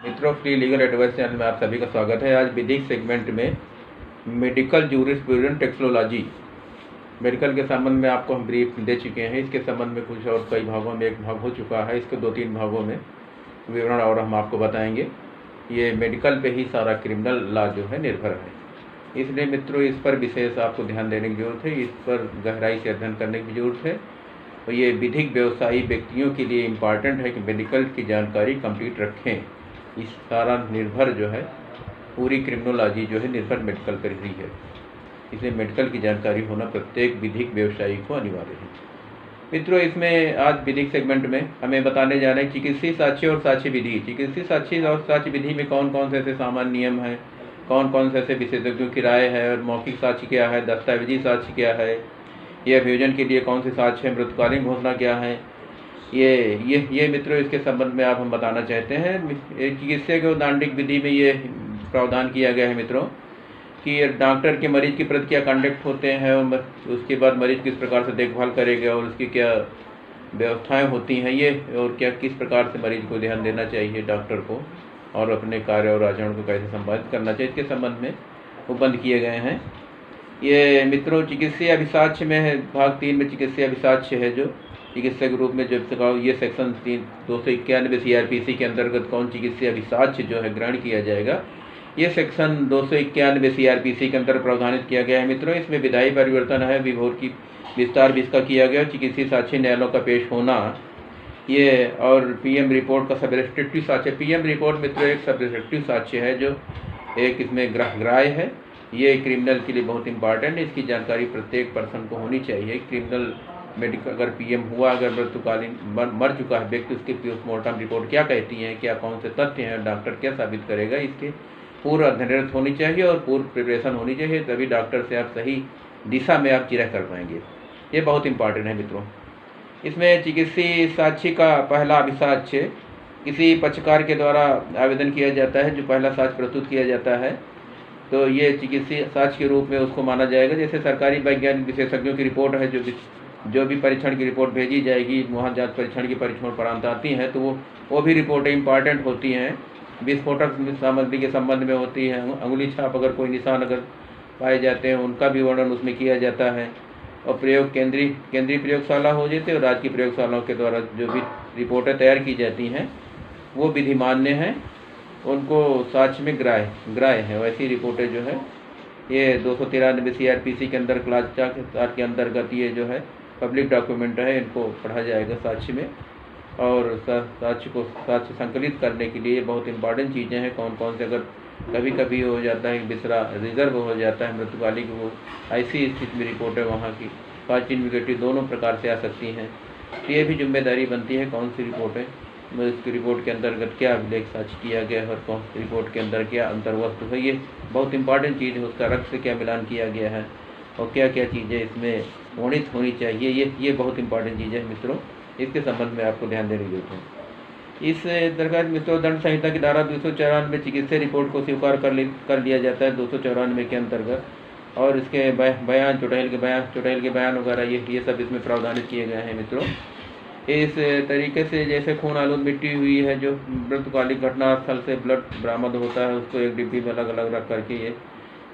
मित्रों, free legal advice channel में आप सभी का स्वागत है। आज विधिक सेगमेंट में मेडिकल जूरिस्प्रूडेंस टेक्नोलॉजी मेडिकल के संबंध में आपको हम ब्रीफ दे चुके हैं। इसके संबंध में कुछ और कई भागों में एक भाग हो चुका है, इसके 2-3 भागों में विवरण और हम आपको बताएंगे। ये मेडिकल पे ही सारा क्रिमिनल लॉ जो है निर्भर है, इसलिए मित्रों इस पर विशेष आपको ध्यान देने की ज़रूरत है, इस पर गहराई से अध्ययन करने की ज़रूरत है। और ये विधिक व्यवसायी व्यक्तियों के लिए इम्पॉर्टेंट है कि मेडिकल की जानकारी कंप्लीट रखें। इस सारा निर्भर जो है पूरी क्रिमिनोलॉजी जो है निर्भर मेडिकल पर ही है, इसलिए मेडिकल की जानकारी होना प्रत्येक विधिक व्यवसायी को अनिवार्य है। मित्रों, इसमें आज विधिक सेगमेंट में हमें बताने जा रहे हैं चिकित्सीय साक्ष्य और साक्ष्य विधि। चिकित्सीय साक्ष्य और साक्ष्य विधि में कौन कौन से ऐसे सामान्य नियम हैं, कौन कौन से ऐसे विशेषज्ञों की राय है, और मौखिक साक्ष्य क्या है, दस्तावेजी साक्ष्य क्या है, ये अभियोजन के लिए कौन से साक्ष्य है, मृत्युकालीन घोषणा क्या है, ये मित्रों इसके संबंध में आप हम बताना चाहते हैं। चिकित्सा के दांडिक विधि में ये प्रावधान किया गया है मित्रों कि डॉक्टर के मरीज के प्रति क्या कंडक्ट होते हैं, और उसके बाद मरीज किस प्रकार से देखभाल करेगा और उसकी क्या व्यवस्थाएं होती हैं, ये और क्या किस प्रकार से मरीज को ध्यान देना चाहिए डॉक्टर को, और अपने कार्य और आचरण को कैसे संपादित करना चाहिए, इसके संबंध में वो बंद किए गए हैं। ये मित्रों चिकित्सीय अभिसाक्ष्य में है, भाग 3 में चिकित्सीय अभिसाक्ष्य है जो चिकित्सा के रूप में जब ये सेक्शन 291 CRPC के अंतर्गत कौन चिकित्सीय अभिसाक्ष्य जो है ग्रहण किया जाएगा, ये सेक्शन 291 CRPC के अंतर्गत प्रावधानित किया गया है मित्रों। इसमें विधायी परिवर्तन है, विभोर की विस्तार भी इसका किया गया। चिकित्सीय साक्ष्य न्यायालयों का पेश होना ये, और PM रिपोर्ट का सब रेस्ट्रिक्टिव साक्ष्य। PM रिपोर्ट मित्रों एक सब रेस्ट्रिक्टिव साक्ष्य है जो एक इसमें ग्राह्य है। ये क्रिमिनल के लिए बहुत इंपॉर्टेंट है, इसकी जानकारी प्रत्येक पर्सन को होनी चाहिए। क्रिमिनल मेडिकल अगर PM हुआ, अगर मृत्युकालीन मर चुका है व्यक्ति, उसकी पोस्टमार्टम रिपोर्ट क्या कहती है, क्या कौन से तथ्य हैं, डॉक्टर क्या साबित करेगा, इसके पूर्व अध्ययन होनी चाहिए और पूर्व प्रिपरेशन होनी चाहिए, तभी डॉक्टर से आप सही दिशा में आप चिरह कर पाएंगे। ये बहुत इंपॉर्टेंट है मित्रों। इसमें चिकित्सीय साक्ष्य का पहला अभिसाक्ष्य किसी पक्षकार के द्वारा आवेदन किया जाता है, जो पहला साक्ष्य प्रस्तुत किया जाता है तो ये चिकित्सीय साक्ष्य के रूप में उसको माना जाएगा। जैसे सरकारी वैज्ञानिक विशेषज्ञों की रिपोर्ट है, जो भी परीक्षण की रिपोर्ट भेजी जाएगी, वहाँ जांच परीक्षण की परीक्षण प्रांत आती हैं, तो वो भी रिपोर्टें इंपॉर्टेंट होती हैं। विस्फोटक सामग्री के संबंध में होती है, अंगुली छाप अगर कोई निशान अगर पाए जाते हैं उनका भी वर्णन उसमें किया जाता है। और प्रयोग केंद्रीय प्रयोगशाला हो जाते हैं और राज्य की प्रयोगशालाओं के द्वारा जो भी रिपोर्टें तैयार की जाती हैं वो विधि मान्य हैं, उनको साक्ष्य में ग्राह्य है। वैसी रिपोर्टें जो है ये 293 CRPC के अंदर क्लास 4 के अंतर्गत ये जो है पब्लिक डॉक्यूमेंट है, इनको पढ़ा जाएगा साक्ष्य में। और साक्ष्य संकलित करने के लिए बहुत इंपॉर्टेंट चीज़ें हैं। कौन कौन से, अगर कभी कभी हो जाता है बिसरा रिजर्व हो जाता है मृत्युकालिक, वो ऐसी स्थिति में रिपोर्टें वहाँ की पॉजिटिव दोनों प्रकार से आ सकती हैं। तो ये भी जिम्मेदारी बनती है कौन सी रिपोर्टें, इसकी रिपोर्ट के अंतर्गत क्या अभिलेख साक्ष्य किया गया है और कौन सी रिपोर्ट के अंदर क्या अंतर्वस्तु है, ये बहुत इंपॉर्टेंट चीज़ है। उसका रक्त से क्या मिलान किया गया है और क्या क्या चीज़ें इसमें वर्णित होनी चाहिए, ये बहुत इंपॉर्टेंट चीज़ है मित्रों। इसके संबंध में आपको ध्यान देने की जरूरत है। इस अंतर्गत मित्रों दंड संहिता की धारा 294 चिकित्सा रिपोर्ट को स्वीकार कर लिया जाता है 294 के अंतर्गत। और इसके बयान चुड़ैल के बयान वगैरह ये सब इसमें प्रावधानित किए गए हैं मित्रों। इस तरीके से जैसे खून आलूद मिट्टी हुई है, जो मृत्युकालिक घटना स्थल से ब्लड बरामद होता है, उसको एक डिब्बी में अलग अलग रख करके ये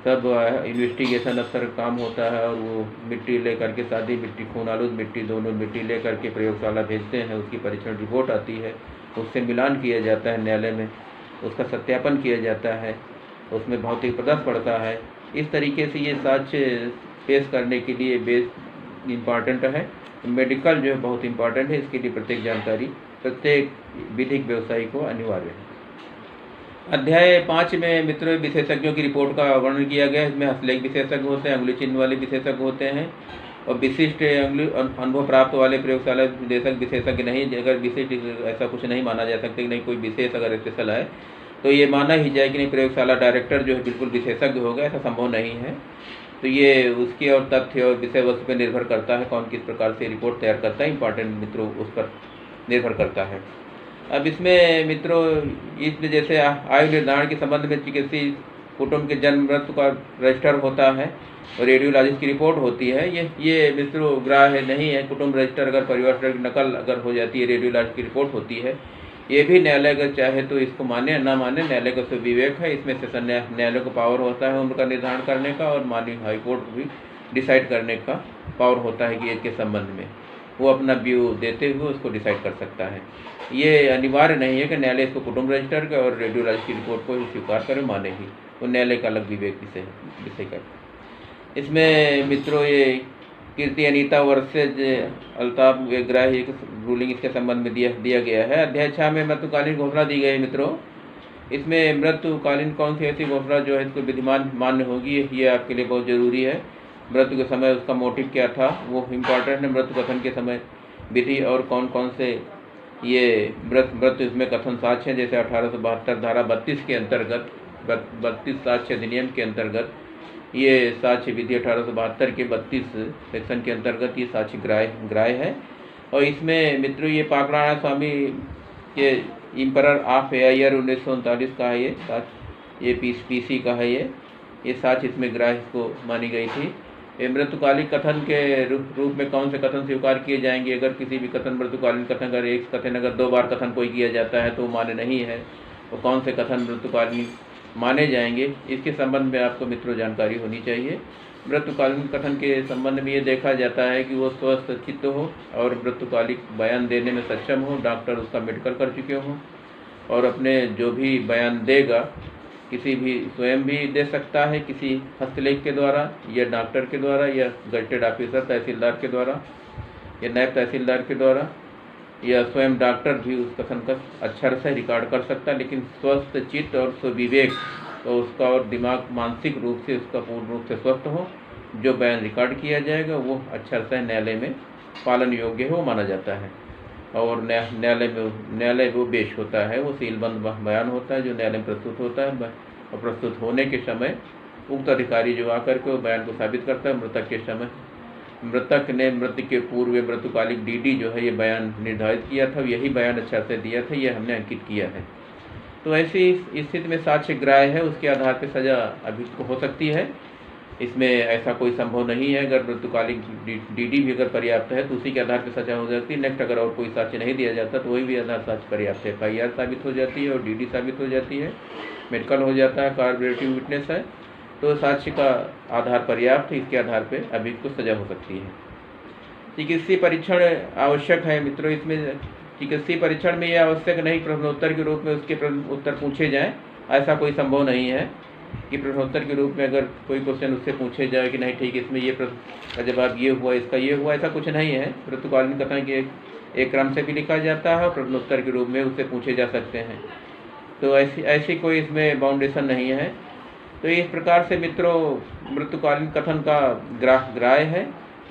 सब इन्वेस्टिगेशन अफसर काम होता है। और वो मिट्टी ले करके, सादी मिट्टी, खून आलूद मिट्टी, दोनों मिट्टी ले करके प्रयोगशाला भेजते हैं, उसकी परीक्षण रिपोर्ट आती है, उससे मिलान किया जाता है न्यायालय में, उसका सत्यापन किया जाता है, उसमें भौतिक पदार्थ पड़ता है। इस तरीके से ये साक्ष्य पेश करने के लिए बेस इम्पॉर्टेंट है। मेडिकल जो है बहुत इम्पॉर्टेंट है, इसके लिए प्रत्येक जानकारी प्रत्येक विधिक व्यवसायी को अनिवार्य है। अध्याय 5 में मित्रों विशेषज्ञों की रिपोर्ट का वर्णन किया गया है। इसमें हस्तलेख विशेषज्ञ होते हैं, अंगुली चिन्ह वाले विशेषज्ञ होते हैं, और विशिष्ट अनुभव प्राप्त वाले प्रयोगशाला विशेषज्ञ नहीं। अगर विशिष्ट ऐसा कुछ नहीं माना जा सकता कि नहीं कोई विशेष अगर स्पेशल है तो ये माना ही जाए कि नहीं प्रयोगशाला डायरेक्टर जो है बिल्कुल विशेषज्ञ होगा, ऐसा संभव नहीं है। तो ये उसकी और तथ्य और विषय वस्तु पर निर्भर करता है, कौन किस प्रकार से रिपोर्ट तैयार करता है, इंपॉर्टेंट मित्रों उस पर निर्भर करता है। अब इसमें मित्रों इसमें जैसे आयु निर्धारण के संबंध में चिकित्सीय कुटुंब के जन्म मृत्यु का रजिस्टर होता है और रेडियोलॉजिस्ट की रिपोर्ट होती है। ये मित्रों ग्राह्य नहीं है। कुटुंब रजिस्टर अगर परिवार की नकल अगर हो जाती है, रेडियोलॉजिस्ट की रिपोर्ट होती है, ये भी न्यायालय अगर चाहे तो इसको माने ना माने, न्यायालय का विवेक है। इसमें सेशन न्यायालय को पावर होता है उम्र का निर्धारण करने का, और माननीय हाईकोर्ट को भी डिसाइड करने का पावर होता है कि इसके संबंध में वो अपना व्यू देते हुए उसको डिसाइड कर सकता है। ये अनिवार्य नहीं है कि न्यायालय इसको कुटुंब रजिस्टर का और रेडियोलॉजी की रिपोर्ट को ही स्वीकार करे, माने ही। वो न्यायालय का अलग विवेक विषय का। इसमें मित्रों ये कीर्ति अनीता वर्सेज अल्ताफ ग्राह्य एक रूलिंग इसके संबंध में दिया गया है। अध्याय 6 में मृत्युकालीन घोषणा दी गई है मित्रों। इसमें मृत्युकालीन कौन सी ऐसी घोषणा जो है इसको विधिमान मान्य होगी, ये आपके लिए बहुत ज़रूरी है। मृत्यु के समय उसका मोटिव क्या था वो इम्पॉर्टेंट है। मृत्यु कथन के समय विधि और कौन कौन से ये मृत्यु इसमें कथन साक्ष्य हैं, जैसे 1872 धारा 32 के अंतर्गत 32 साक्ष्य अधिनियम के अंतर्गत ये साक्ष्य विधि 1872 के 32 सेक्शन के अंतर्गत ये साक्ष्य ग्राह्य है। और इसमें मित्रों ये पाकराणा स्वामी के इम्परर ऑफ एयर 1939 का है ये पीसी का है ये साक्ष्य इसमें ग्राह्य को मानी गई थी। मृत्युकालीन कथन के रूप में कौन से कथन स्वीकार किए जाएंगे? अगर किसी भी कथन मृत्युकालीन कथन अगर एक कथन अगर 2 बार कथन कोई किया जाता है तो वो मान्य नहीं है। तो कौन से कथन मृत्युकालीन माने जाएंगे, इसके संबंध में आपको मित्रों जानकारी होनी चाहिए। मृत्युकालीन कथन के संबंध में ये देखा जाता है कि वो स्वस्थ चित्त हो और मृत्युकालिक बयान देने में सक्षम हो, डॉक्टर उसका मेडिकल कर चुके हों, और अपने जो भी बयान देगा किसी भी स्वयं भी दे सकता है, किसी हस्तलेख के द्वारा या डॉक्टर के द्वारा या गजेटेड ऑफिसर तहसीलदार के द्वारा या नायब तहसीलदार के द्वारा, या स्वयं डॉक्टर भी उस कथन का अक्षर से रिकॉर्ड कर सकता है। लेकिन स्वस्थ चित्त और स्वविवेक तो उसका और दिमाग मानसिक रूप से उसका पूर्ण रूप से स्वस्थ हो, जो बयान रिकॉर्ड किया जाएगा वो अक्षर से न्यायालय में पालन योग्य हो माना जाता है। और न्यायालय वो पेश होता है, वो सीलबंद बयान होता है जो न्यायालय में प्रस्तुत होता है। और प्रस्तुत होने के समय उक्त अधिकारी जो आकर के वो बयान को साबित करता है। मृतक के समय मृतक ने मृत्यु के पूर्व मृत्युकालिक डीडी जो है ये बयान निर्धारित किया था, यही बयान अच्छा से दिया था, ये हमने अंकित किया है। तो ऐसी स्थिति में साक्ष्य ग्राह्य है, उसके आधार पर सजा अभियुक्त को हो सकती है। इसमें ऐसा कोई संभव नहीं है। अगर मृत्युकालिक डीडी भी अगर पर्याप्त है तो उसी के आधार पर सजा हो जाती है। नेक्स्ट अगर और कोई साक्ष्य नहीं दिया जाता तो वही भी आधार साक्ष्य पर्याप्त है। FIR साबित हो जाती है और डीडी साबित हो जाती है, मेडिकल हो जाता है, कॉर्पोरेटिव विटनेस है, तो साक्ष्य का आधार पर्याप्त है। इसके आधार पर अभियुक्त को सजा हो सकती है। चिकित्सीय परीक्षण आवश्यक है मित्रों। इसमें चिकित्सीय परीक्षण में यह आवश्यक नहीं प्रश्नोत्तर के रूप में उसके प्रश्न उत्तर पूछे जाएँ, ऐसा कोई संभव नहीं है कि प्रश्नोत्तर के रूप में अगर कोई क्वेश्चन उससे पूछे जाए कि नहीं ठीक इसमें ये प्रश्न का जवाब ये हुआ, इसका ये हुआ, ऐसा कुछ नहीं है। मृत्युकालीन कथन के एक क्रम से भी लिखा जाता है और प्रश्नोत्तर के रूप में उससे पूछे जा सकते हैं। तो ऐसी कोई इसमें बाउंडेशन नहीं है। तो इस प्रकार से मित्रों मृत्युकालीन कथन का ग्राह्य है।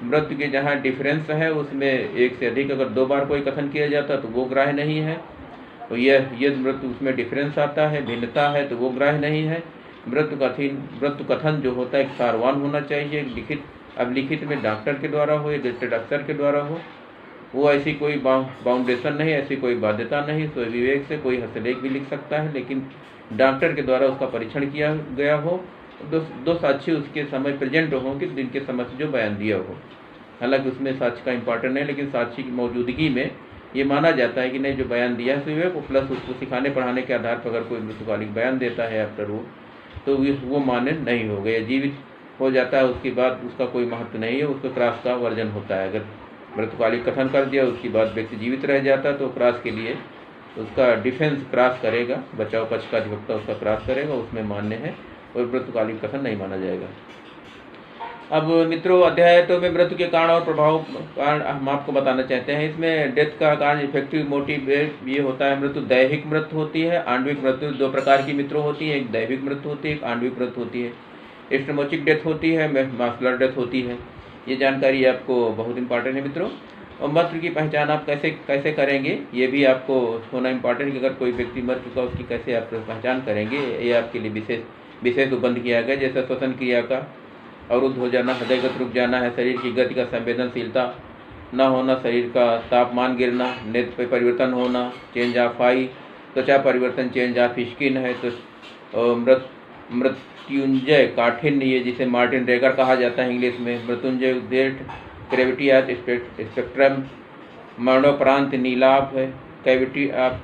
मृत्यु के जहाँ डिफरेंस है उसमें एक से अधिक अगर 2 बार कोई कथन किया जाता तो वो ग्राह्य नहीं है। तो यह मृत्यु उसमें डिफरेंस आता है, भिन्नता है, तो वो ग्राह्य नहीं है। मृत्यु कथन जो होता है एक सारवान होना चाहिए, लिखित। अब लिखित में डॉक्टर के द्वारा हो या गजेटेड अफसर के द्वारा हो, वो ऐसी कोई बाउंडेशन नहीं, ऐसी कोई बाध्यता नहीं। तो विवेक से कोई हस्तलेख भी लिख सकता है, लेकिन डॉक्टर के द्वारा उसका परीक्षण किया गया हो, दो साक्षी उसके समय प्रेजेंट हो कि जिनके समक्ष जो बयान दिया हो। हालांकि उसमें साक्ष्य का इम्पोर्टेंट नहीं, लेकिन साक्षी की मौजूदगी में ये माना जाता है कि नहीं जो बयान दिया है विवेक को प्लस उसको सिखाने पढ़ाने के आधार पर अगर कोई मृत्युकालिक बयान देता है आफ्टर तो वो मान्य नहीं हो गया, जीवित हो जाता है। उसके बाद उसका कोई महत्व नहीं है, उसको क्रॉस का वर्जन होता है। अगर मृत्युकालिक कथन कर दिया उसके बाद व्यक्ति जीवित रह जाता तो क्रॉस के लिए उसका डिफेंस क्रॉस करेगा, बचाव पक्ष का अधिवक्ता उसका क्रॉस करेगा, उसमें मान्य है और मृत्युकालिक कथन नहीं माना जाएगा। अब मित्रों अध्याय 2 में मृत्यु के कारण और प्रभाव कारण हम आपको बताना चाहते हैं। इसमें डेथ का कारण इफेक्टिव मोटिव ये होता है। मृत्यु दैहिक मृत्यु होती है, आणविक मृत्यु 2 प्रकार की मित्रों होती है, एक दैविक मृत्यु होती है, एक आणविक मृत्यु होती है। एस्टमोचिक डेथ होती है, मास्कुलर डेथ होती है। ये जानकारी आपको बहुत इंपॉर्टेंट है मित्रों। और मृत्यु की पहचान आप कैसे करेंगे ये भी आपको होना इम्पॉर्टेंट कि अगर कोई व्यक्ति मर चुका उसकी कैसे आप पहचान करेंगे, ये आपके लिए विशेष उपबंध किया गया। जैसे श्वसन क्रिया का अवरुद्ध हो जाना, हृदय गति रुक जाना है, शरीर की गति का संवेदनशीलता न होना, शरीर का तापमान गिरना, नेत्र पे परिवर्तन होना, चेंज ऑफ आई, त्वचा परिवर्तन, चेंज ऑफ स्किन है तो मृत्युंजय काठिन्य, ये जिसे मार्टिन रेगर कहा जाता है इंग्लिश में, मृत्युंजय उद्देट ग्रेविटी ऑफ स्पेक्ट्रम, मरणोपरांत नीलाभ है, कैविटी ऑफ,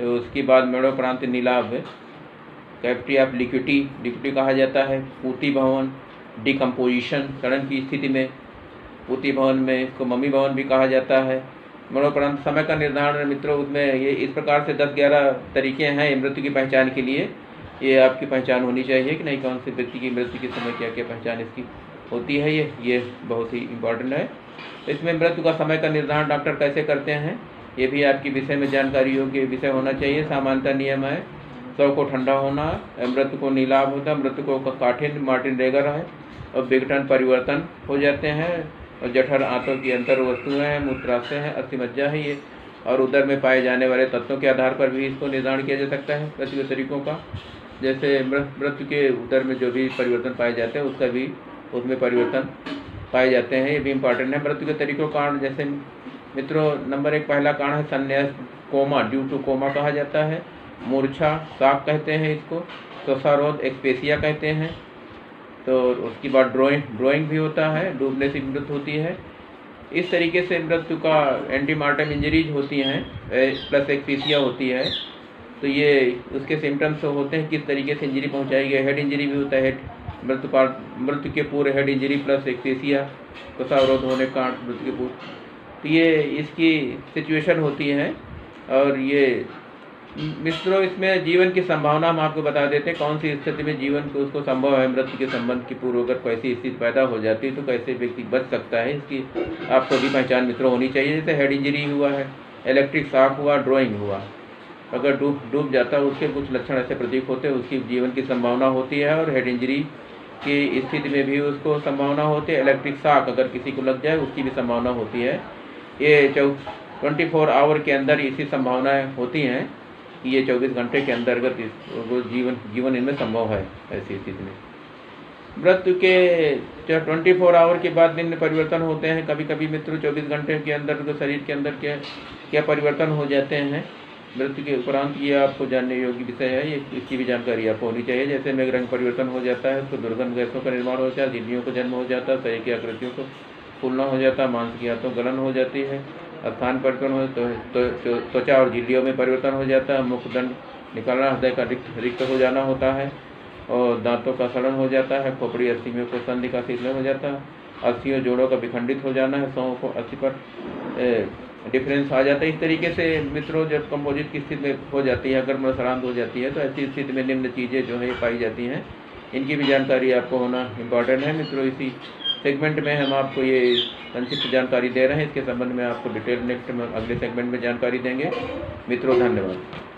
उसके बाद मरणोपरांत नीलाभ है, कैविटी ऑफ लिक्विडी कहा जाता है, पूती भवन डिकम्पोजिशन सड़न की स्थिति में, पूती भवन में इसको मम्मी भवन भी कहा जाता है। मरणोपरांत समय का निर्धारण मित्रों, उसमें ये इस प्रकार से 10-11 तरीके हैं मृत्यु की पहचान के लिए। ये आपकी पहचान होनी चाहिए कि नहीं, कौन से व्यक्ति की मृत्यु के समय क्या क्या पहचान इसकी होती है, ये बहुत ही इम्पोर्टेंट है। इसमें मृत्यु का समय का निर्धारण डॉक्टर कैसे करते हैं, ये भी आपकी विषय में जानकारी योग्य विषय होना चाहिए। सामान्यतः नियम है, शव को ठंडा होना, मृत्यु को नीलाभ होता, मृत्यु को काठिन्य मार्टिन रेगर है, और विघटन परिवर्तन हो जाते हैं, और जठर आंतों की अंतर वस्तुएँ हैं, मूत्राशय है, अस्थिमज्जा है ये, और उदर में पाए जाने वाले तत्वों के आधार पर भी इसको निर्धारण किया जा सकता है मृत्यु के तरीकों का। जैसे मृत्यु के उदर में जो भी परिवर्तन पाए जाते हैं उसका भी उसमें परिवर्तन पाए जाते हैं, ये भी इम्पॉर्टेंट है। मृत्यु के तरीकों कारण जैसे मित्रों, नंबर 1 पहला कारण है संन्यास, कोमा, ड्यू टू कोमा कहा जाता है, मूर्छा शाक कहते हैं इसको, श्वासारोध एक्सपेसिया कहते हैं। तो उसके बाद ड्राइंग भी होता है, डूबने से मृत्यु होती है। इस तरीके से मृत्यु का एंटीमार्टम इंजरीज होती हैं प्लस एक्सपेसिया होती है। तो ये उसके सिम्टम्स होते हैं किस तरीके से इंजरी पहुंचाई गई। हेड इंजरी भी होता है, मृत्यु के पूरे हेड इंजरी प्लस एक्सपेसिया, श्वासारोध होने का मृत्यु के पूर्व, तो ये इसकी सिचुएशन होती है। और ये मित्रों, इसमें जीवन की संभावना हम आपको बता देते हैं, कौन सी स्थिति में जीवन को उसको संभव है मृत्यु के संबंध की पूर्व अगर कोई स्थिति पैदा हो जाती है तो कैसे व्यक्ति बच सकता है, इसकी आपको भी पहचान मित्रों होनी चाहिए। जैसे हेड इंजरी हुआ है, इलेक्ट्रिक शॉक हुआ, ड्राइंग हुआ, अगर डूब जाता है उसके कुछ लक्षण ऐसे प्रतीक होते हैं, उसकी जीवन की संभावना होती है। और हेड इंजरी की स्थिति में भी उसको संभावना होती है। इलेक्ट्रिक शॉक अगर किसी को लग जाए उसकी भी संभावना होती है। ये 24 आवर के अंदर इसी संभावनाएं होती हैं कि ये 24 घंटे के अंतर्गत जीवन इनमें संभव है। ऐसी स्थिति में मृत्यु के 24 आवर के बाद निम्न परिवर्तन होते हैं। कभी कभी मित्रों 24 घंटे के अंदर तो शरीर के अंदर क्या परिवर्तन हो जाते हैं मृत्यु के उपरांत, ये आपको जानने योग्य विषय है, ये इसकी भी जानकारी आपको होनी चाहिए। जैसे में रंग परिवर्तन हो जाता है तो दुर्गंध गैसों का निर्माण हो जाता है, झिल्लियों का जन्म हो जाता है, शरीर की आकृतियों को फूलना हो जाता है, मांस की आंतों गलन हो जाती है, स्थान परिवर्तन हो तो त्वचा और झिल्लियों में परिवर्तन हो जाता है, मुखदंड निकलना, हृदय का रिक्त हो जाना होता है, और दांतों का सड़न हो जाता है, खोपड़ी अस्थियों को संधि का शीतलन हो जाता है, अस्थियों जोड़ों का विखंडित हो जाना है, सौ को अस्थि पर डिफरेंस आ जाता है। इस तरीके से मित्रों जब कंपोजिट की स्थिति में हो जाती है, अगर मृसरांत हो जाती है, तो ऐसी स्थिति में निम्न चीज़ें जो है पाई जाती हैं, इनकी भी जानकारी आपको होना इम्पॉर्टेंट है मित्रों। इसी सेगमेंट में हम आपको ये संक्षिप्त जानकारी दे रहे हैं, इसके संबंध में आपको डिटेल नेक्स्ट में अगले सेगमेंट में जानकारी देंगे मित्रों। धन्यवाद।